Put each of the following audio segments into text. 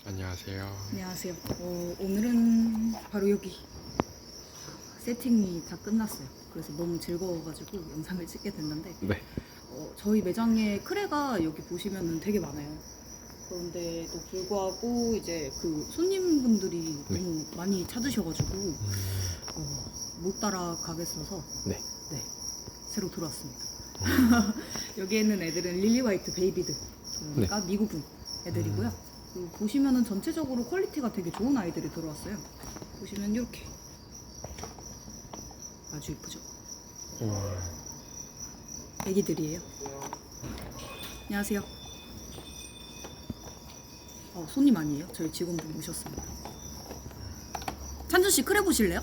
안녕하세요. 안녕하세요. 오늘은 바로 여기 세팅이 다 끝났어요. 그래서 너무 즐거워가지고 영상을 찍게 됐는데 네. 저희 매장에 크레가 여기 보시면은 되게 많아요. 그런데도 불구하고 이제 그 손님분들이 네. 너무 많이 찾으셔가지고 못 따라가겠어서 네. 새로 들어왔습니다. 여기에 있는 애들은 릴리 화이트 베이비드, 그러니까 미국분 애들이고요. 보시면은 전체적으로 퀄리티가 되게 좋은 아이들이 들어왔어요. 보시면 이렇게 아주 이쁘죠? 애기들이에요. 안녕하세요. 손님 아니에요? 저희 직원분 모셨습니다. 찬준씨 크레 보실래요?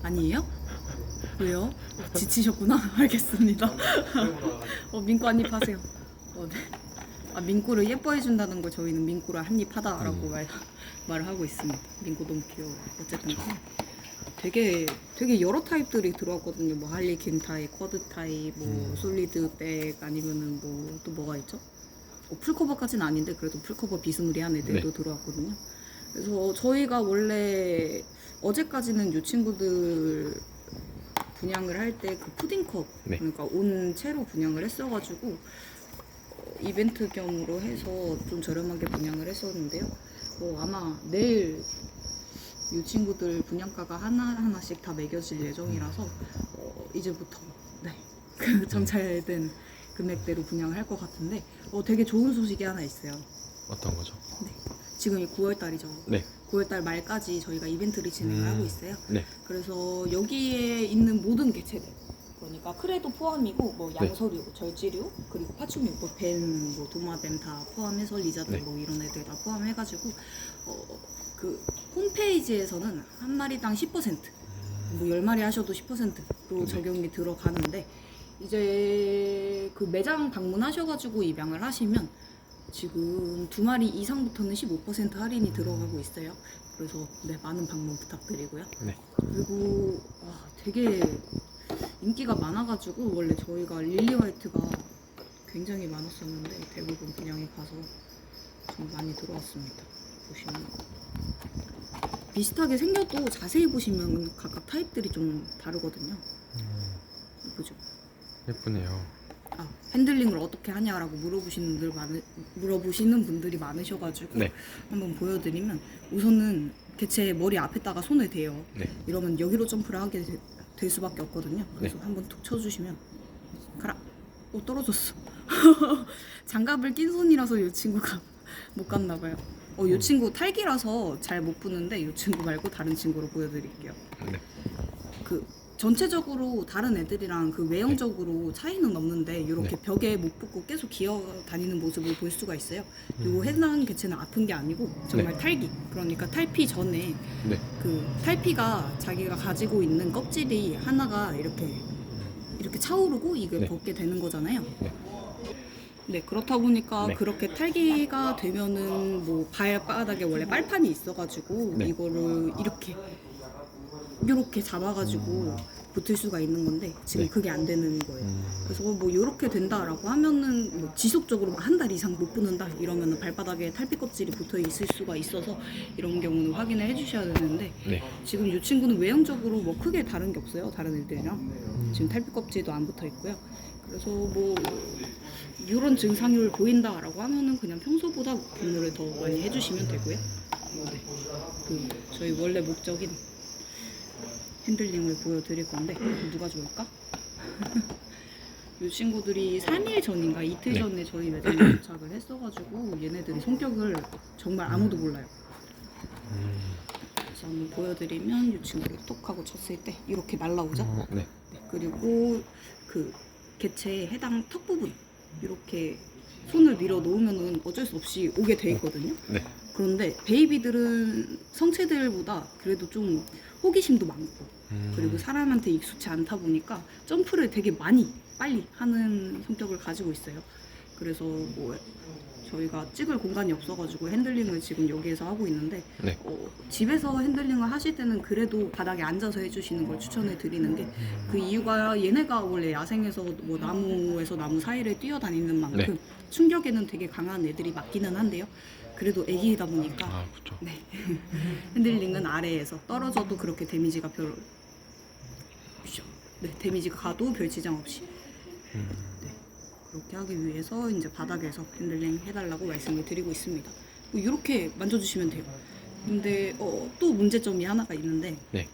아니에요? 왜요? 지치셨구나? 알겠습니다. 민꼬 한입 하세요. 네. 민꼬를 예뻐해준다는 거 저희는 민꼬를 한입 하다라고 말을 하고 있습니다. 민꼬 너무 귀여워요. 어쨌든 되게 여러 타입들이 들어왔거든요. 뭐 할리퀸 타입, 쿼드 타입, 뭐 솔리드 백, 아니면은 뭐 또 뭐가 있죠? 풀커버까지는 아닌데 그래도 풀커버 비스무리한 애들도 들어왔거든요. 그래서 저희가 원래 어제까지는 이 친구들 분양을 할 때 그 푸딩컵, 그러니까 온 채로 분양을 했어가지고 이벤트 겸으로 해서 좀 저렴하게 분양을 했었는데요. 아마 내일 이 친구들 분양가가 하나씩 다 매겨질 예정이라서 이제부터 그 정찰된 금액대로 분양을 할 것 같은데 되게 좋은 소식이 하나 있어요. 어떤 거죠? 지금이 9월달이죠. 네. 9월달 말까지 저희가 이벤트를 진행을 하고 있어요. 네. 그래서 여기에 있는 모든 개체들, 그러니까 크레도 포함이고 뭐 양서류, 절지류, 그리고 파충류, 뭐 뱀, 뭐 도마뱀 다 포함해서 리자드 뭐 이런 애들 다 포함해가지고 그 홈페이지에서는 한 마리당 10%, 뭐 10마리 하셔도 10%로 적용이 들어가는데 이제 그 매장 방문하셔가지고 입양을 하시면 지금 2마리 이상부터는 15% 할인이 들어가고 있어요. 그래서 많은 방문 부탁드리고요. 네. 그리고 되게 인기가 많아가지고 원래 저희가 릴리 화이트가 굉장히 많았었는데 대부분 분양이 가서 좀 많이 들어왔습니다. 보시면 비슷하게 생겨도 자세히 보시면 각각 타입들이 좀 다르거든요. 예쁘죠? 예쁘네요. 핸들링을 어떻게 하냐라고 물어보시는 분들이 많으셔가지고 한번 보여드리면 우선은 개체 머리 앞에다가 손을 대요. 이러면 여기로 점프를 하게 될 수밖에 없거든요. 그래서 한번 툭 쳐주시면 가라. 떨어졌어. 장갑을 낀 손이라서 이 친구가 못 갔나봐요. 이 친구 탈기라서 잘 못 pu는데 이 친구 말고 다른 친구로 보여드릴게요. 전체적으로 다른 애들이랑 그 외형적으로 차이는 없는데 이렇게 벽에 못 붙고 계속 기어 다니는 모습을 볼 수가 있어요. 요 해당 개체는 아픈 게 아니고 정말 탈기, 그러니까 탈피 전에 그 탈피가 자기가 가지고 있는 껍질이 하나가 이렇게 차오르고 이걸 벗게 되는 거잖아요. 그렇다 보니까 그렇게 탈기가 되면은 뭐 발바닥에 원래 빨판이 있어가지고 이거를 이렇게 잡아가지고 붙을 수가 있는 건데 지금 그게 안 되는 거예요. 그래서 뭐 이렇게 된다라고 하면은 뭐 지속적으로 한 달 이상 못 붙는다 이러면은 발바닥에 탈피 껍질이 붙어 있을 수가 있어서 이런 경우는 확인을 해주셔야 되는데 지금 이 친구는 외형적으로 뭐 크게 다른 게 없어요. 다른 애들이랑 지금 탈피 껍질도 안 붙어 있고요. 그래서 뭐 이런 증상을 보인다라고 하면은 그냥 평소보다 분무를 더 많이 해주시면 되고요. 저희 원래 목적인 핸들링을 보여드릴 건데 누가 좋을까? 이 친구들이 3일 전인가 이틀 전에 저희 매장에 도착을 했어가지고 얘네들이 성격을 정말 아무도 몰라요. 그래서 한번 보여드리면 이 친구를 톡 하고 쳤을 때 이렇게 날라오죠? 그리고 그 개체의 해당 턱 부분 이렇게 손을 밀어 놓으면은 어쩔 수 없이 오게 돼 있거든요. 그런데 베이비들은 성체들보다 그래도 좀 호기심도 많고 그리고 사람한테 익숙치 않다 보니까 점프를 되게 빨리 하는 성격을 가지고 있어요. 그래서 뭐 저희가 찍을 공간이 없어가지고 핸들링을 지금 여기에서 하고 있는데 집에서 핸들링을 하실 때는 그래도 바닥에 앉아서 해주시는 걸 추천해 드리는 게 그 이유가 얘네가 원래 야생에서 뭐 나무에서 나무 사이를 뛰어다니는 만큼 충격에는 되게 강한 애들이 맞기는 한데요. 그래도 애기이다 보니까 아, 그쵸. 네. 핸들링은 아래에서 떨어져도 그렇게 데미지가 별 네, 데미지가 가도 별 지장 없이 네, 그렇게 하기 위해서 이제 바닥에서 핸들링 해달라고 말씀을 드리고 있습니다. 뭐 이렇게 만져주시면 돼요. 근데 또 문제점이 하나가 있는데 네.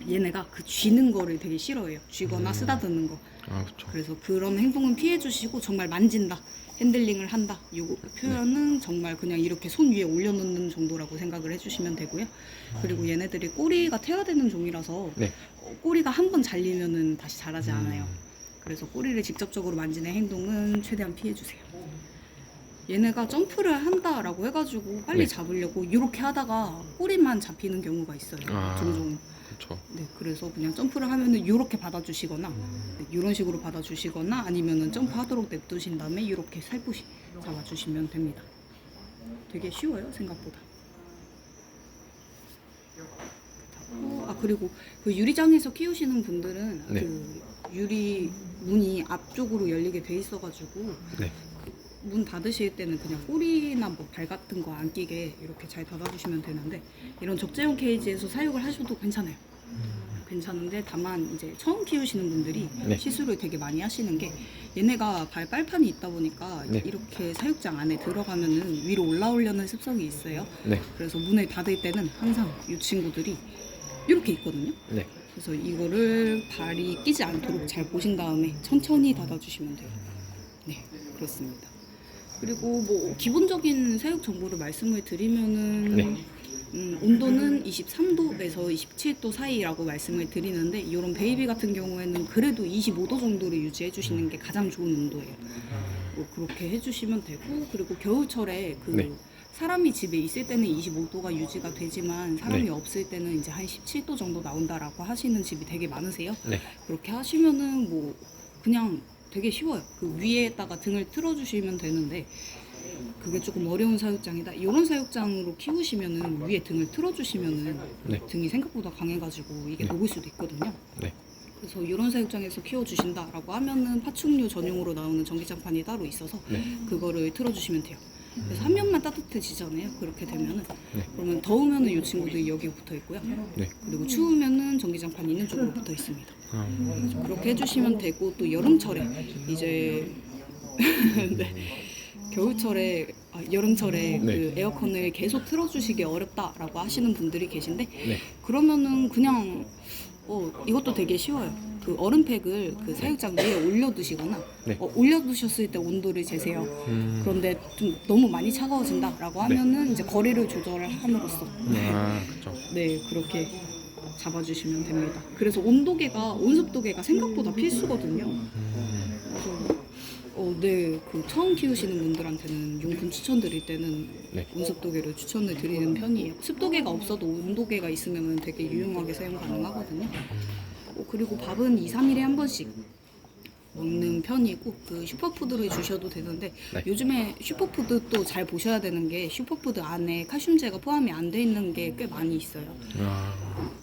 얘네가 그 쥐는 거를 되게 싫어해요. 쥐거나 쓰다듬는 거. 아, 그쵸. 그래서 그런 행동은 피해 주시고 정말 만진다, 핸들링을 한다 이 표현은 정말 그냥 이렇게 손 위에 올려놓는 정도라고 생각을 해주시면 되고요. 그리고 얘네들이 꼬리가 태화되는 종이라서 네. 꼬리가 한 번 잘리면은 다시 자라지 않아요. 그래서 꼬리를 직접적으로 만지는 행동은 최대한 피해 주세요. 얘네가 점프를 한다라고 해가지고 빨리 네. 잡으려고 이렇게 하다가 꼬리만 잡히는 경우가 있어요. 아. 종종. 그쵸. 네, 그래서 그냥 점프를 하면은 이렇게 받아주시거나 네, 이런 식으로 받아주시거나 아니면은 점프하도록 냅두신 다음에 이렇게 살포시 잡아주시면 됩니다. 되게 쉬워요, 생각보다. 그리고 그 유리장에서 키우시는 분들은 네. 그 유리 문이 앞쪽으로 열리게 돼 있어가지고 네. 문 닫으실 때는 그냥 꼬리나 뭐 발 같은 거 안 끼게 이렇게 잘 닫아주시면 되는데 이런 적재형 케이지에서 사육을 하셔도 괜찮아요. 괜찮은데 다만 이제 처음 키우시는 분들이 네. 시술을 되게 많이 하시는 게 얘네가 발 빨판이 있다 보니까 네. 이렇게 사육장 안에 들어가면은 위로 올라오려는 습성이 있어요. 네. 그래서 문을 닫을 때는 항상 이 친구들이 이렇게 있거든요. 네. 그래서 이거를 발이 끼지 않도록 잘 보신 다음에 천천히 닫아주시면 돼요. 네, 그렇습니다. 그리고 뭐 기본적인 사육 정보를 말씀을 드리면은 네. 온도는 23도에서 27도 사이라고 말씀을 드리는데 이런 베이비 같은 경우에는 그래도 25도 정도를 유지해 주시는 게 가장 좋은 온도예요. 뭐 그렇게 해주시면 되고 그리고 겨울철에 그 네. 사람이 집에 있을 때는 25도가 유지가 되지만 사람이 네. 없을 때는 이제 한 17도 정도 나온다라고 하시는 집이 되게 많으세요. 네. 그렇게 하시면은 뭐 그냥 되게 쉬워요. 그 위에다가 등을 틀어주시면 되는데 그게 조금 어려운 사육장이다. 이런 사육장으로 키우시면은 위에 등을 틀어주시면은 네. 등이 생각보다 강해가지고 이게 네. 녹을 수도 있거든요. 네. 그래서 이런 사육장에서 키워주신다라고 하면은 파충류 전용으로 나오는 전기장판이 따로 있어서 네. 그거를 틀어주시면 돼요. 그래서 한 면만 따뜻해지잖아요. 그렇게 되면은 네. 그러면 더우면은 이 친구들이 여기 붙어 있고요. 네. 그리고 추우면은 전기장판 있는 쪽으로 붙어 있습니다. 아, 그렇게 해주시면 되고 또 여름철에 이제 네. 겨울철에 여름철에 네. 그 에어컨을 계속 틀어주시기 어렵다라고 하시는 분들이 계신데 네. 그러면은 그냥 이것도 되게 쉬워요. 그 얼음팩을 그 사육장 위에 올려두시거나 네. 올려두셨을 때 온도를 재세요. 음. 그런데 좀 너무 많이 차가워진다라고 하면은 이제 거리를 조절을 함으로써 아, 그쵸. 네 그렇게 잡아주시면 됩니다. 그래서 온습도계가 생각보다 필수거든요. 그래서 네, 그 처음 키우시는 분들한테는 용품 추천드릴 때는 네. 온습도계를 추천을 드리는 편이에요. 습도계가 없어도 온도계가 있으면 되게 유용하게 사용 가능하거든요. 그리고 밥은 2, 3일에 한 번씩 먹는 편이고 그 슈퍼푸드를 주셔도 되는데 네. 요즘에 슈퍼푸드 또 잘 보셔야 되는 게 슈퍼푸드 안에 칼슘제가 포함이 안 돼 있는 게 꽤 많이 있어요. 아,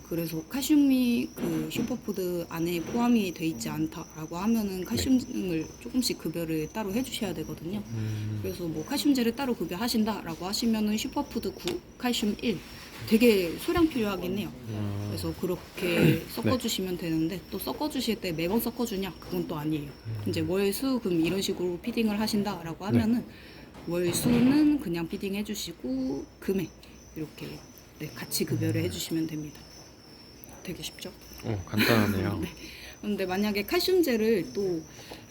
그래서 칼슘이 그 슈퍼푸드 안에 포함이 돼 있지 않다라고 하면은 칼슘을 조금씩 급여를 따로 해주셔야 되거든요. 그래서 뭐 칼슘제를 따로 급여하신다라고 하시면은 슈퍼푸드 9, 칼슘 1 되게 소량 필요하긴 해요. 그래서 그렇게 섞어주시면 되는데 또 섞어주실 때 매번 섞어주냐? 그건 또 아니에요. 이제 월, 수, 금 이런 식으로 피딩을 하신다라고 하면은 월, 수는 그냥 피딩 해주시고 금에 이렇게 네, 같이 급여를 해주시면 됩니다. 되게 쉽죠? 간단하네요. 네. 근데 만약에 칼슘제를 또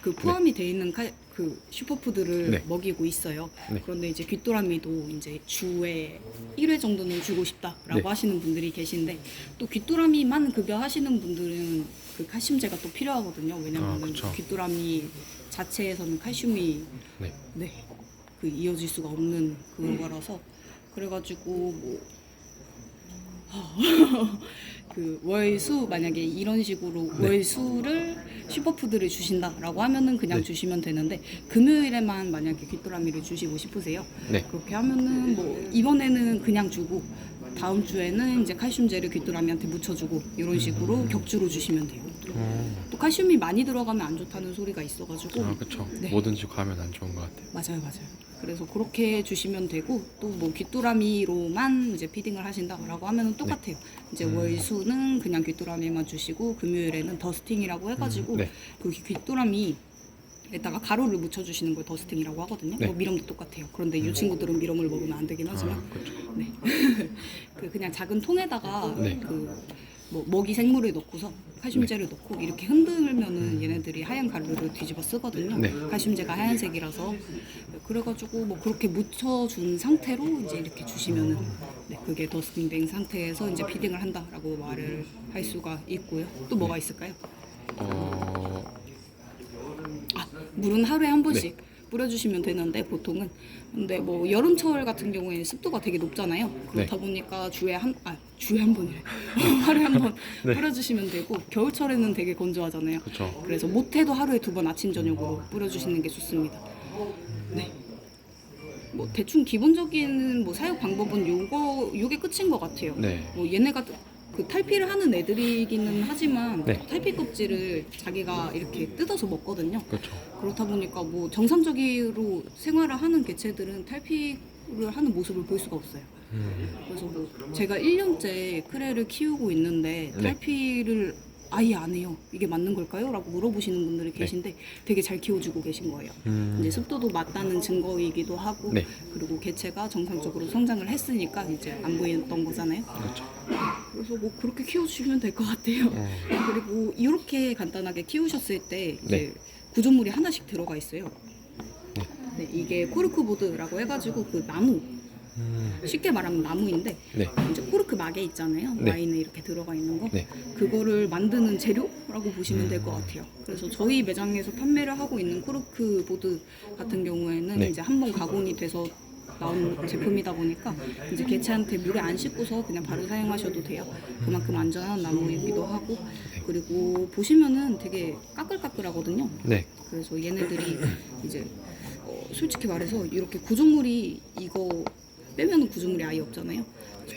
그 포함이 돼 있는 그 슈퍼푸드를 네. 먹이고 있어요. 네. 그런데 이제 귀뚜라미도 이제 주에 1회 정도는 주고 싶다라고 네. 하시는 분들이 계신데 또 귀뚜라미만 급여하시는 분들은 그 칼슘제가 또 필요하거든요. 왜냐면 그쵸. 귀뚜라미 자체에서는 칼슘이 네. 네, 그 이어질 수가 없는 그거라서 그래가지고 뭐 그 월수 만약에 이런 식으로 네. 월수를 슈퍼푸드를 주신다라고 하면은 그냥 네. 주시면 되는데 금요일에만 만약에 귀뚜라미를 주시고 싶으세요. 네. 그렇게 하면은 뭐 이번에는 그냥 주고 다음 주에는 이제 칼슘제를 귀뚜라미한테 묻혀주고 이런 식으로 격주로 주시면 돼요. 또 칼슘이 많이 들어가면 안 좋다는 소리가 있어가지고 아, 그쵸. 네. 뭐든지 가면 안 좋은 것 같아요. 맞아요. 그래서 그렇게 주시면 되고 또 뭐 귀뚜라미로만 이제 피딩을 하신다라고 하면은 똑같아요. 이제 월수는 그냥 귀뚜라미만 주시고 금요일에는 더스팅이라고 해가지고 네. 그 귀뚜라미 에다가 가루를 묻혀주시는 걸 더스팅이라고 하거든요. 네. 뭐 미럼도 똑같아요. 그런데 이 친구들은 미럼을 먹으면 안 되긴 하지만 그렇죠. 네. 그 그냥 작은 통에다가 네. 그 뭐 먹이 생물을 넣고서 칼슘제를 넣고 이렇게 흔들면은 얘네들이 하얀 가루를 뒤집어 쓰거든요. 네. 칼슘제가 하얀색이라서 그래가지고 뭐 그렇게 묻혀준 상태로 이제 이렇게 주시면은 네, 그게 더스팅된 상태에서 이제 피딩을 한다라고 말을 할 수가 있고요. 또 뭐가 있을까요? 물은 하루에 한 번씩 뿌려주시면 되는데 보통은 근데 뭐 여름철 같은 경우에는 습도가 되게 높잖아요. 그렇다 보니까 주에 한 번이래. 하루에 한 번 네. 뿌려주시면 되고 겨울철에는 되게 건조하잖아요. 그쵸. 그래서 못해도 하루에 2번 아침 저녁으로 뿌려주시는 게 좋습니다. 네. 뭐 대충 기본적인 뭐 사육 방법은 요게 끝인 것 같아요. 네. 뭐 얘네가 그 탈피를 하는 애들이기는 하지만 네. 탈피 껍질을 자기가 이렇게 뜯어서 먹거든요. 그렇죠. 그렇다 보니까 뭐 정상적으로 생활을 하는 개체들은 탈피를 하는 모습을 볼 수가 없어요. 그래서 뭐 제가 1년째 크레를 키우고 있는데 네. 탈피를 아예 안 해요. 이게 맞는 걸까요? 라고 물어보시는 분들이 계신데 되게 잘 키워주고 계신 거예요. 이제 습도도 맞다는 증거이기도 하고 네. 그리고 개체가 정상적으로 성장을 했으니까 이제 안 보였던 거잖아요. 그렇죠. 그래서 뭐 그렇게 키워주시면 될 것 같아요. 그리고 이렇게 간단하게 키우셨을 때 이제 네. 구조물이 하나씩 들어가 있어요. 네, 이게 코르크보드라고 해가지고 그 나무 쉽게 말하면 나무인데 네. 이제 코르크 막에 있잖아요. 네. 와인에 이렇게 들어가 있는 거. 네. 그거를 만드는 재료라고 보시면 될 것 같아요. 그래서 저희 매장에서 판매를 하고 있는 코르크 보드 같은 경우에는 네. 이제 한번 가공이 돼서 나온 제품이다 보니까 이제 개체한테 물에 안 씻고서 그냥 바로 사용하셔도 돼요. 그만큼 안전한 나무이기도 하고 그리고 보시면은 되게 까끌까끌하거든요. 네. 그래서 얘네들이 이제 솔직히 말해서 이렇게 구조물이 이거 빼면은 구조물이 아예 없잖아요.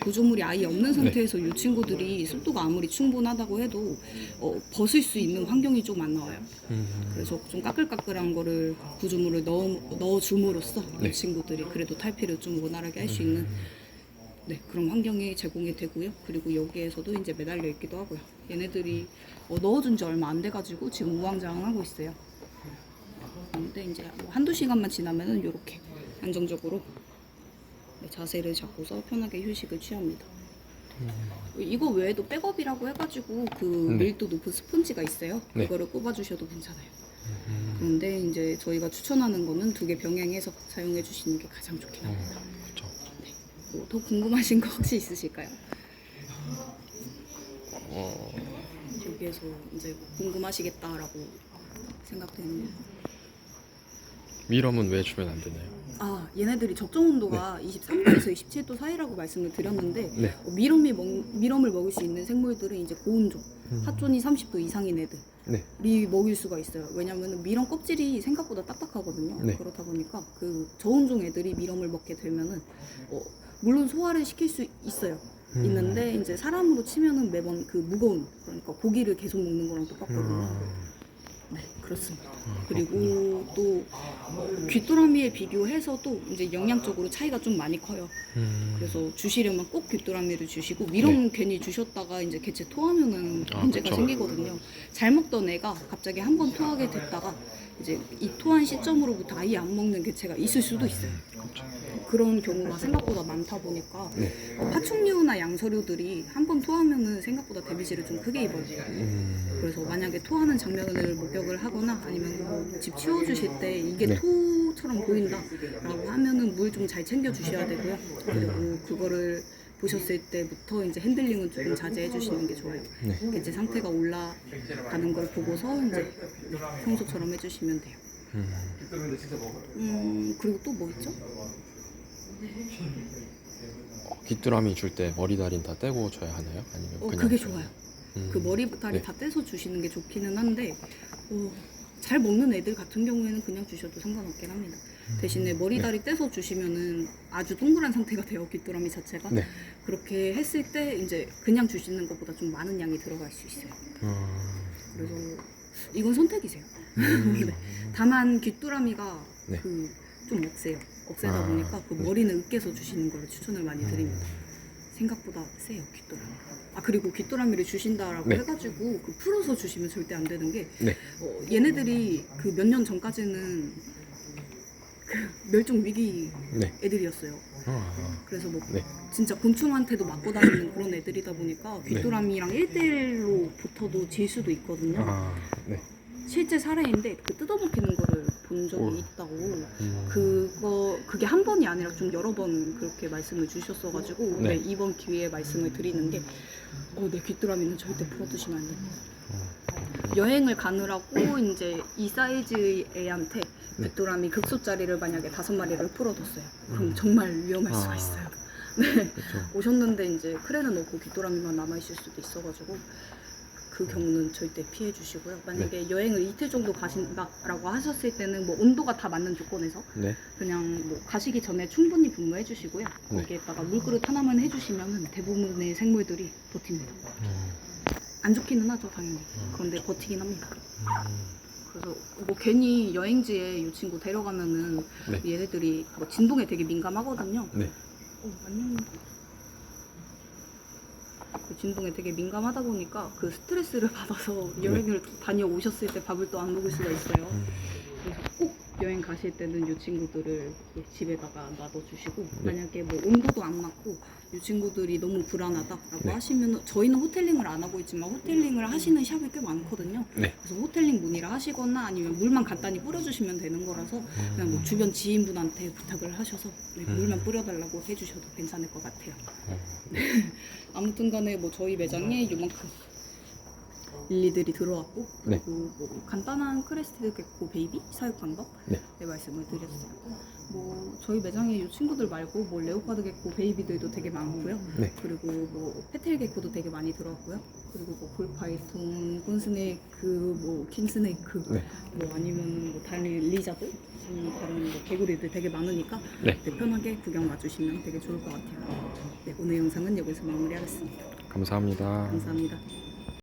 구조물이 아예 없는 상태에서 이 친구들이 습도가 아무리 충분하다고 해도 벗을 수 있는 환경이 좀 안 나와요. 그래서 좀 까끌까끌한 거를 구조물을 넣어줌으로써 네. 이 친구들이 그래도 탈피를 좀 원활하게 할 수 있는 네, 그런 환경이 제공이 되고요. 그리고 여기에서도 이제 매달려 있기도 하고요. 얘네들이 넣어준 지 얼마 안 돼가지고 지금 우왕좌왕하고 있어요. 근데 이제 뭐 한두 시간만 지나면은 이렇게 안정적으로 네, 자세를 잡고서 편하게 휴식을 취합니다. 이거 외에도 백업이라고 해가지고 그 밀도 높은 스펀지가 있어요. 네. 그거를 꼽아주셔도 괜찮아요. 그런데 이제 저희가 추천하는 거는 2개 병행해서 사용해 주시는 게 가장 좋긴 합니다. 그렇죠. 뭐 더 궁금하신 거 혹시 있으실까요? 여기에서 이제 궁금하시겠다라고 생각되는 거. 미럼은 왜 주면 안 되나요? 얘네들이 적정 온도가 23도에서 27도 사이라고 말씀을 드렸는데 네. 미럼을 먹을 수 있는 생물들은 이제 고온종, 핫존이 30도 이상인 애들이 네. 먹일 수가 있어요. 왜냐면 미럼 껍질이 생각보다 딱딱하거든요. 네. 그렇다 보니까 그 저온종 애들이 미럼을 먹게 되면은 물론 소화를 시킬 수 있어요. 있는데 이제 사람으로 치면은 매번 그 무거운 그러니까 고기를 계속 먹는 거랑 똑같거든요. 네, 그렇습니다. 그리고 또 귀뚜라미에 비교해서도 이제 영양적으로 차이가 좀 많이 커요. 그래서 주시려면 꼭 귀뚜라미를 주시고 미럼 괜히 주셨다가 이제 개체 토하면은 문제가 그쵸. 생기거든요. 잘 먹던 애가 갑자기 한 번 토하게 됐다가 이제 이 토한 시점으로부터 아예 안 먹는 개체가 있을 수도 있어요. 그런 경우가 생각보다 많다 보니까 파충류나 양서류들이 한 번 토하면은 생각보다 데미지를 좀 크게 입어요. 그래서 만약에 토하는 장면을 목격을 하거나 아니면 뭐 집 치워주실 때 이게 네. 토처럼 보인다라고 하면은 물 좀 잘 챙겨 주셔야 되고요. 그리고 그거를 보셨을 때부터 이제 핸들링은 조금 자제해 주시는 게 좋아요. 네. 개체 상태가 올라가는 걸 보고서 이제 평소처럼 해주시면 돼요. 그리고 또 뭐 있죠? 귀뚜라미 줄 때 머리다린 다 떼고 줘야 하나요? 아니면 그냥 그게 줘요? 좋아요. 그 머리다리 네. 다 떼서 주시는 게 좋기는 한데 잘 먹는 애들 같은 경우에는 그냥 주셔도 상관없긴 합니다. 대신에 머리다리 떼서 주시면은 아주 동그란 상태가 돼요, 귀뚜라미 자체가. 네. 그렇게 했을 때 이제 그냥 주시는 것보다 좀 많은 양이 들어갈 수 있어요. 그래서 이건 선택이세요. 네. 다만 귀뚜라미가 네. 좀 억세요. 억세다 아, 보니까 그 네. 머리는 으깨서 주시는 걸 추천을 많이 드립니다. 생각보다 세요, 귀뚜라미. 아, 그리고 귀뚜라미를 주신다라고 네. 해가지고 그 풀어서 주시면 절대 안 되는 게 네. 얘네들이 그 몇 년 전까지는 그 멸종 위기 네. 애들이었어요. 아, 그래서 뭐 네. 진짜 곤충한테도 맞고 다니는 그런 애들이다 보니까 귀뚜라미랑 1대1로 붙어도 질 수도 있거든요. 아, 네. 실제 사례인데 그 뜯어먹히는 거를 본 적이 오. 있다고. 그게 한 번이 아니라 좀 여러 번 그렇게 말씀을 주셨어가지고 네. 네, 이번 기회에 말씀을 드리는 게 내 귀뚜라미는 절대 풀어두시면 안 됩니다. 여행을 가느라고 이제 이 사이즈의 애한테 네. 귀뚜라미 극소짜리를 만약에 5마리를 풀어뒀어요. 그럼 정말 위험할 수가 아. 있어요. 네. 그렇죠. 오셨는데 이제 크레는 없고 귀뚜라미만 남아있을 수도 있어가지고 그 경우는 절대 피해 주시고요. 만약에 여행을 이틀 정도 가신다라고 하셨을 때는 뭐 온도가 다 맞는 조건에서 네. 그냥 뭐 가시기 전에 충분히 분무해 주시고요. 네. 거기에다가 물그릇 하나만 해주시면 대부분의 생물들이 버팁니다. 안 좋기는 하죠, 당연히. 그런데 버티긴 합니다. 그래서 뭐 괜히 여행지에 이 친구 데려가면은 네. 얘네들이 뭐 진동에 되게 민감하거든요. 네. 안녕. 그 진동에 되게 민감하다 보니까 그 스트레스를 받아서 여행을 다녀오셨을 때 밥을 또 안 먹을 수가 있어요. 그래서 꼭 여행 가실 때는 이 친구들을 집에다가 놔둬주시고 네. 만약에 뭐 온도도 안 맞고 이 친구들이 너무 불안하다라고 네. 하시면 저희는 호텔링을 안 하고 있지만 호텔링을 하시는 샵이 꽤 많거든요. 네. 그래서 호텔링 문의를 하시거나 아니면 물만 간단히 뿌려주시면 되는 거라서 그냥 뭐 주변 지인분한테 부탁을 하셔서 물만 뿌려달라고 해주셔도 괜찮을 것 같아요. 아무튼 간에 뭐 저희 매장에 요만큼 릴리들이 들어왔고 네. 그리고 뭐 간단한 크레스티드 개코 베이비 사육 방법 네. 말씀을 드렸어요. 뭐 저희 매장에 이 친구들 말고 뭐 레오파드 개코 베이비들도 되게 많고요. 네. 그리고 뭐 페텔 개코도 되게 많이 들어왔고요. 그리고 뭐 볼파이톤, 콘스네이크, 뭐 킹스네이크, 네. 뭐 아니면 뭐 다른 리자드, 다른 뭐 개구리들 되게 많으니까 네. 편하게 구경 와주시면 되게 좋을 것 같아요. 네, 오늘 영상은 여기서 마무리하겠습니다. 감사합니다. 감사합니다.